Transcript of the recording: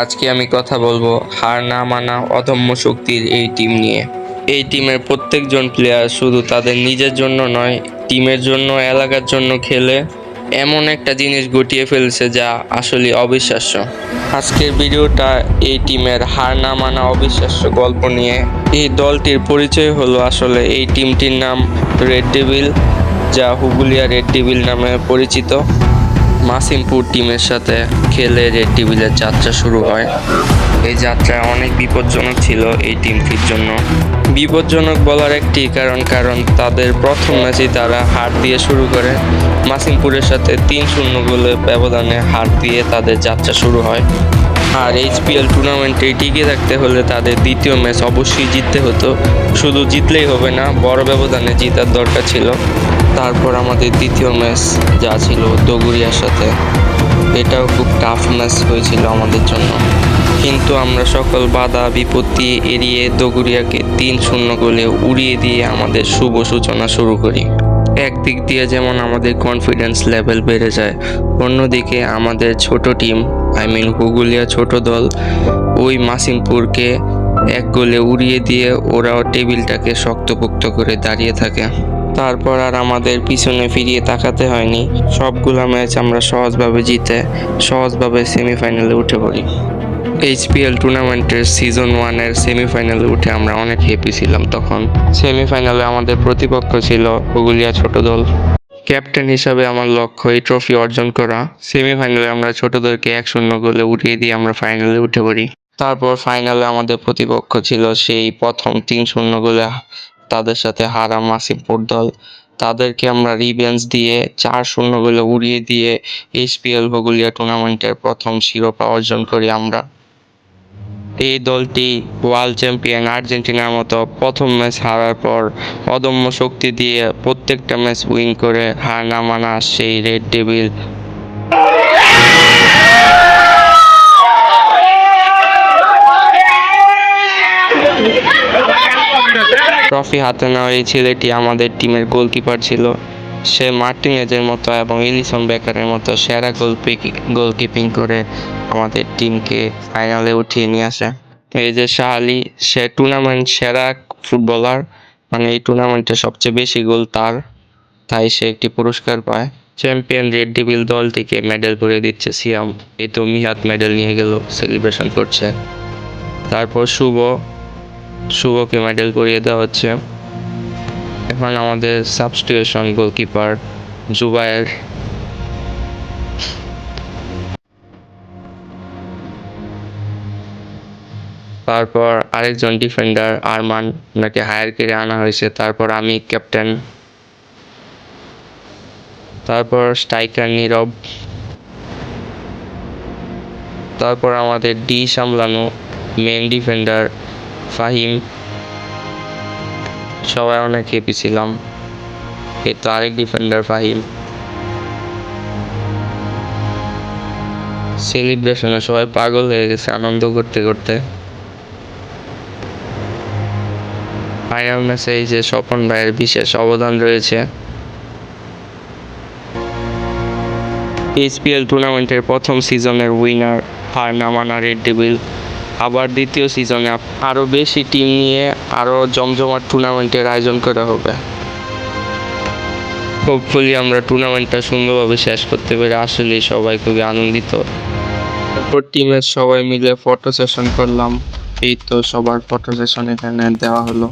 আজকে আমি কথা বলবো হার না মানা অদম্য শক্তির এই টিম নিয়ে। এই টিমের প্রত্যেকজন প্লেয়ার শুধু তাদের নিজের জন্য নয়, টিমের জন্য, এলাকার জন্য খেলে এমন একটা জিনিস ঘটিয়ে ফেলছে যা আসলে অবিশ্বাস্য। আজকের ভিডিওটা এই টিমের হার না মানা অবিশ্বাস্য গল্প নিয়ে। এই দলটির পরিচয় হলো আসলে এই টিমটির নাম রেড ডেভিল, যা হুগুলিয়া রেড ডেভিল নামে পরিচিত। মাসিমপুর টিমের সাথে খেলে রেড ডেভিলের যাত্রা শুরু হয়। এই যাত্রা অনেক বিপজ্জনক ছিল এই টিমটির জন্য। বিপজ্জনক বলার একটি কারণ তাদের প্রথম ম্যাচেই তারা হার দিয়ে শুরু করে। মাসিমপুরের সাথে 3-0 গোলের ব্যবধানে হার দিয়ে তাদের যাত্রা শুরু হয়। আর এইচপিএল টুর্নামেন্টে টিকে থাকতে হলে তাদের দ্বিতীয় ম্যাচ অবশ্যই জিততে হতো। শুধু জিতলেই হবে না, বড় ব্যবধানে জেতার দরকার ছিল। তারপর আমাদের দ্বিতীয় ম্যাচ যা ছিল দগুরিয়ার সাথে, এটাও খুব টাফ ম্যাচ হয়েছিল আমাদের জন্য, কিন্তু আমরা সকল বাধা বিপত্তি এড়িয়ে দগুরিয়াকে 3-0 গোলে উড়িয়ে দিয়ে আমাদের শুভ সূচনা শুরু করি। একদিক দিয়ে যেমন আমাদের কনফিডেন্স লেভেল বেড়ে যায়, অন্যদিকে আমাদের ছোট টিম, হুগুলিয়া ছোট দল, ওই মাসিমপুরকে 1 গোলে উড়িয়ে দিয়ে ওরাও টেবিলটাকে শক্তপোক্ত করে দাঁড়িয়ে থাকে। তারপর আর আমাদের পিছনে ফিরিয়ে তাকাতে হয়নি, সবগুলা ম্যাচ আমরা সহজভাবে জিতে সহজভাবে সেমিফাইনালে উঠে পড়ি। এইচপিএল টুর্নামেন্টের সিজন 1-এর সেমিফাইনালে উঠে আমরা অনেক হ্যাপি ছিলাম। তখন সেমিফাইনালে আমাদের প্রতিপক্ষ ছিল হুগুলিয়া ছোট দল। ক্যাপ্টেন হিসাবে আমার লক্ষ্য এই ট্রফি অর্জন করা। সেমিফাইনালে আমরা ছোটদেরকে 1-0 গোলে উঠিয়ে দিয়ে আমরা ফাইনালে উঠে পড়ি। তারপর ফাইনালে আমাদের প্রতিপক্ষ ছিল সেই প্রথম 3-0 গোলে তাদের সাথে হারা মাসিমপুর দল। তাদেরকে আমরা রিভেঞ্জ দিয়ে 4-0 গোলে উড়িয়ে দিয়ে এইচপিএল হুগুলিয়া টুর্নামেন্টের প্রথম শিরোপা অর্জন করি আমরা। এই দলটি ওয়ার্ল্ড চ্যাম্পিয়ন আর্জেন্টিনার মতো প্রথম ম্যাচ হারার পর অদম্য শক্তি দিয়ে প্রত্যেকটা ম্যাচ উইন করে হার না মানা সেই রেড ডেভিল। ট্রফি হাতে নেওয়া এই ছেলেটি আমাদের টিমের গোলকিপার ছিল। সে মার্টিনেজের মতো এবং এলিসন বেকারের মতো সেরা গোলকিপিং করে আমাদের টিমকে ফাইনালে উঠিয়ে নিয়ে আসে। এই যে শাহালি, সে টুর্নামেন্ট সেরা ফুটবলার, মানে এই টুর্নামেন্টে সবচেয়ে বেশি গোল তার, তাই সে একটি পুরস্কার পায়। চ্যাম্পিয়ন রেড ডেভিল দলটিকে মেডেল করে দিচ্ছে সিয়াম। এই তো মিহাত মেডেল নিয়ে গেল, সেলিব্রেশন করছে। তারপর শুভকে মেডেল করিয়ে দেওয়া হচ্ছে। এখন আমাদের সাবস্টিটিউশন গোলকিপার জুবায়ের। তারপর আরেকজন ডিফেন্ডার আরমান, ওনাকে হায়ার করে আনা হয়েছে। তারপর আমি ক্যাপ্টেন। তারপর স্ট্রাইকার নীরব। তারপর আমাদের ডি সামলানো মেন ডিফেন্ডার ফাহিম। সবাই অনেক হ্যাপি ছিলাম। এই তো আরেক ডিফেন্ডার ফাহিম। সেলিব্রেশনে সবাই পাগল হয়ে গেছে আনন্দ করতে করতে। ফাইনাল ম্যাচে এই যে স্বপন ভাইয়ের বিশেষ অবদান রয়েছে। এইচপিএল টুর্নামেন্টের প্রথম সিজনের উইনার হার না মানা রেড ডেভিল। আবার দ্বিতীয় সিজনে আরও বেশি টিম নিয়ে আরও জমজমাট টুর্নামেন্টের আয়োজন করা হবে। হোপফুলি আমরা টুর্নামেন্টটা সুন্দরভাবে শেষ করতে পেরে আসলেই সবাই খুবই আনন্দিত। তারপর টিমের সবাই মিলে ফটো সেশন করলাম। এই তো সবার ফটো সেশন এখানে দেওয়া হলো।